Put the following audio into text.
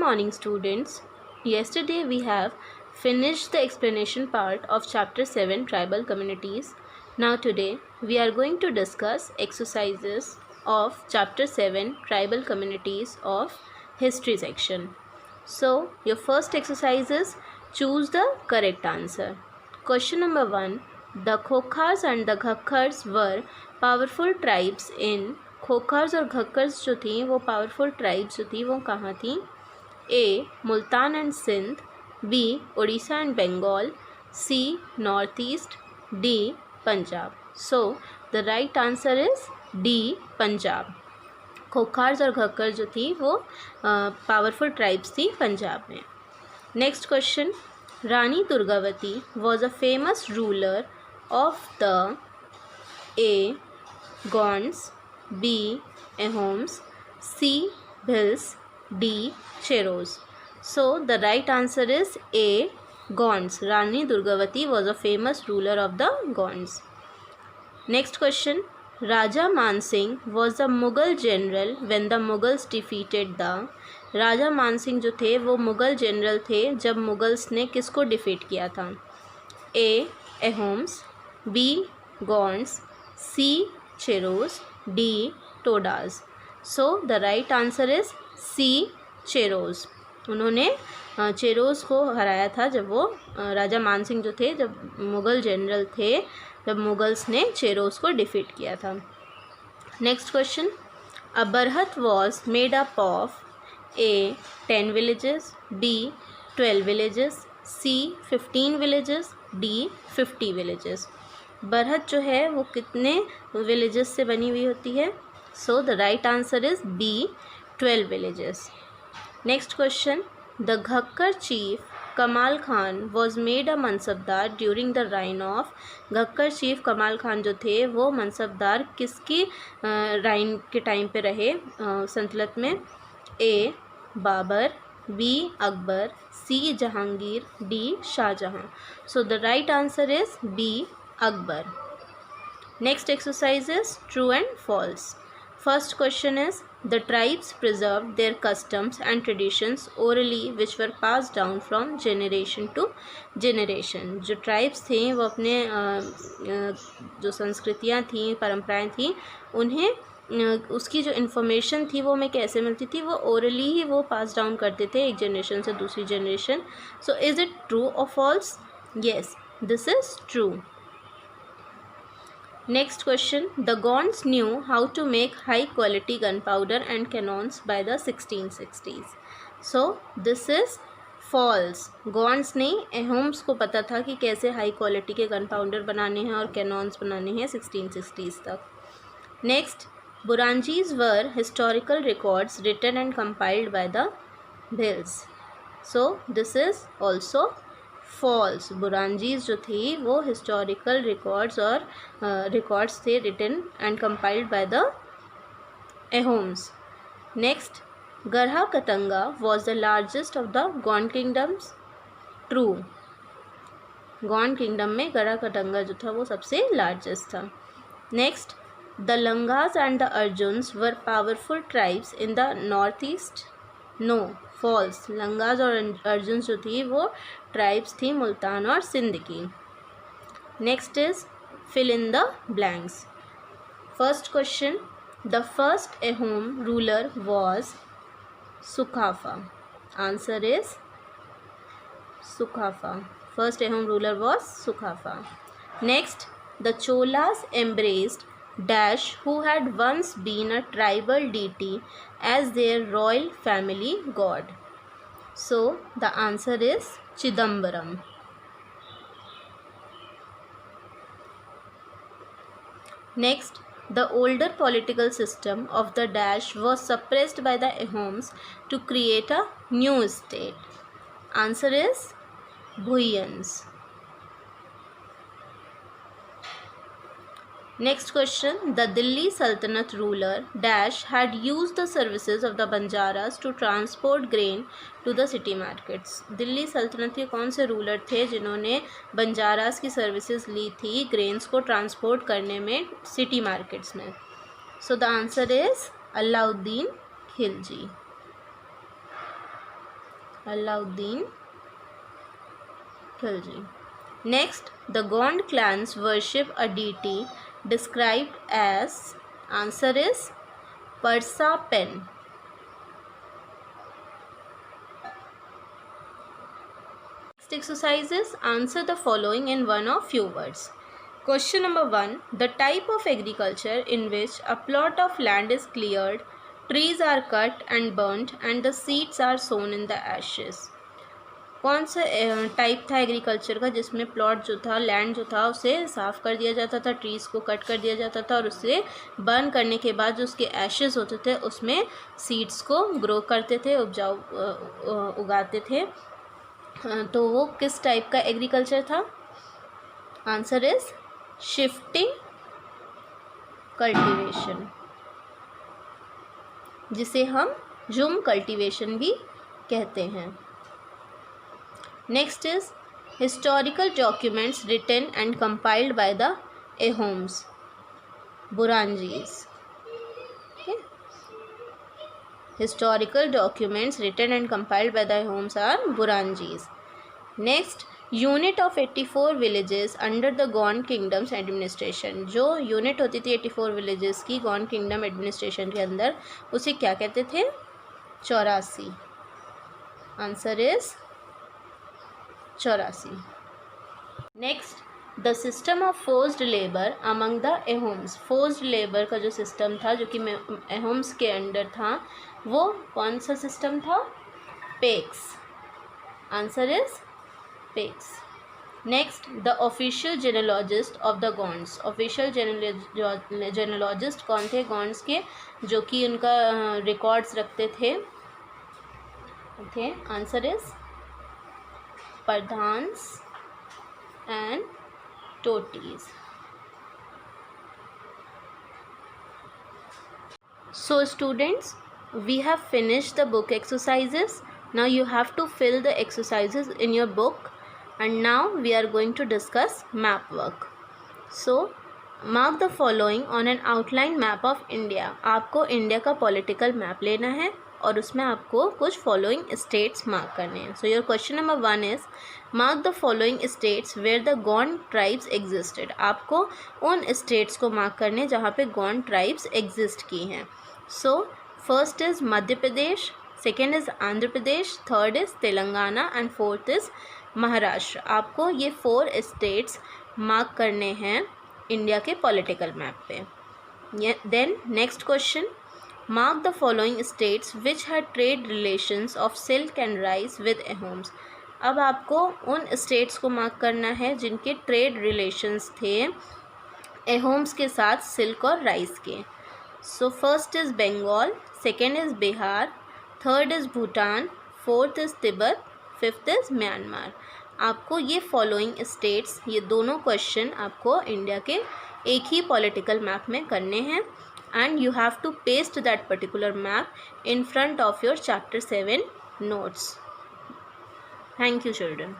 morning, students. Yesterday we have finished the explanation part of chapter 7 tribal communities. Now today we are going to discuss exercises of chapter 7 tribal communities of history section. So your first exercise is choose the correct answer. Question number 1. The Khokhars and the Ghakkars were powerful tribes in खोखर्स और घक्कर्स जो थी वो powerful tribes जो थी वो कहाँ थी? A Multan and Sindh, B Orissa and Bengal, C north east, D Punjab. So the right answer is D Punjab. Khokhars और घक्कर जो थी वो पावरफुल ट्राइब्स थी पंजाब में. Next question. Rani Durgavati was a famous ruler of the A Gonds, B. Ahoms, C. Bhils, D. Cheros. So the right answer is A. Gonds. Rani Durgavati was a famous ruler of the Gonds. Next question. Raja Man Singh was the Mughal general when the Mughals defeated the. राजा मान सिंह जो थे वो Mughal general थे जब Mughals ने किसको defeat किया था? A. Ahoms, B. Gonds, C. Cheros, D. Todas. So the right answer is C. Cheros. उन्होंने चेरोज़ को हराया था जब वो राजा मान सिंह जो थे जब मुग़ल जनरल थे जब मुग़ल्स ने चेरोज़ को डिफीट किया था. Next question. A barhat was made up of A 10 villages, B 12 villages, C 15 villages, D 50 villages. Barhat जो है वो कितने विलेजेस से बनी हुई होती है? So the right answer is B 12 villages. Next question. The Gakkhar chief Kamal Khan was made a mansabdar during the reign of. Gakkhar chief Kamal Khan जो थे वो मनसबदार किसकी राइन के टाइम पे रहे सल्तनत में? A Babur, B Akbar, C Jahangir, D Shahjahan. So the right answer is B Akbar. Next exercise is true and false. First question is the tribes preserved their customs and traditions orally which were passed down from generation to generation. जो tribes थे वो अपने जो संस्कृतियाँ थी परंपराएं थी उन्हें उसकी जो इन्फॉर्मेशन थी वो हमें कैसे मिलती थी? वो ओरली ही वो पास डाउन करते थे एक जनरेशन से दूसरी generation. So is it true और false? Yes, this is true. Next question. The Gonds knew how to make high quality gunpowder and cannons by the 1660s. So this is false. Gonds ने Ahoms को पता था कि कैसे high quality के gun powder बनाने हैं और कैनॉन्स बनाने हैं 1660s तक. Next. Buranjis were historical records written and compiled by the Bhils. So this is also false. Buranjis जो थी वो हिस्टोरिकल रिकॉर्ड्स और रिकॉर्ड्स थे written and compiled by the Ahoms. Next. Garha Katanga was the largest of the Gond kingdoms. True. Gond kingdom में गरहा कतंगा जो था वो सबसे लार्जेस्ट था. Next. The Langahs and the Arghuns were powerful tribes in the north east. No, false. Langahs और अर्जुन जो थी वो ट्राइब्स थी मुल्तान और सिंध की. Next is fill in the blanks. First question. The first Ahom ruler was Sukaphaa. Answer is Sukaphaa. First Ahom ruler was Sukaphaa. Next. The Cholas embraced dash who had once been a tribal deity as their royal family god. So the answer is Chidambaram. Next. The older political system of the dash was suppressed by the Ahoms to create a new state. Answer is Bhuyans. Next question. The Delhi Sultanate ruler dash had used the services of the Banjaras to transport grain to the city markets. Delhi सल्तनत के कौन से ruler थे जिन्होंने बंजारास की services ली थी grains को transport करने में सिटी मार्केट्स में? So the answer is Alauddin Khilji. Alauddin Khilji. Next, the Gond clans worship a deity described as, answer is Parsa Pen. Next exercises, answer the following in one or few words. Question number 1. The type of agriculture in which a plot of land is cleared, trees are cut and burnt and the seeds are sown in the ashes. कौन सा type था agriculture का जिसमें plot जो था, land जो था, उसे साफ़ कर दिया जाता था, ट्रीज़ को कट कर दिया जाता था और उसे बर्न करने के बाद जो उसके एशेस होते थे उसमें सीड्स को ग्रो करते थे, उगाते थे. तो वो किस टाइप का एग्रीकल्चर था? आंसर इज शिफ्टिंग कल्टीवेशन, जिसे हम झूम कल्टीवेशन भी कहते हैं. Next is historical documents written and compiled by the Ahoms, Buranjis. Historical documents written and compiled by the Ahoms are Buranjis. Next, unit of 84 villages under the Gond Kingdom's administration. जो unit होती थी 84 villages की Gond Kingdom administration के अंदर, उसे क्या कहते थे? 84. Answer is 84. Next, the system of forced labour among the Ahoms. Forced labour का जो सिस्टम था जो कि एहोम्स के अंडर था, वो कौन सा सिस्टम था? Paiks. Answer is Paiks. Next, the official genealogist of the Gonds. Official genealogist कौन थे गॉन्ड्स के, जो कि उनका रिकॉर्ड्स रखते थे? Answer is Pradhans and Totis. So students, we have finished the book exercises. Now you have to fill the exercises in your book, and now we are going to discuss map work. So mark the following on an outline map of India. आपको India का political map लेना है और उसमें आपको कुछ following states mark करने हैं. So your question number 1 is mark the following states where the Gond tribes existed. आपको उन स्टेट्स को मार्क करने जहाँ पे गॉन्ड ट्राइब्स एग्जिस्ट की हैं. So first is Madhya Pradesh, second is Andhra Pradesh, third is Telangana and fourth is Maharashtra. आपको ये 4 स्टेट्स मार्क करने हैं इंडिया के पॉलिटिकल मैप पे. Then next question, mark the following states which had trade relations of silk and rice with Ahoms. अब आपको उन states को मार्क करना है जिनके ट्रेड रिलेशंस थे एहोम्स के साथ सिल्क और राइस के. So first is Bengal, second is Bihar, third is Bhutan, fourth is Tibet, fifth is Myanmar. आपको ये फॉलोइंग स्टेट्स, ये दोनों क्वेश्चन आपको इंडिया के एक ही पॉलिटिकल मैप में करने हैं, and you have to paste that particular map in front of your chapter 7 notes. Thank you children.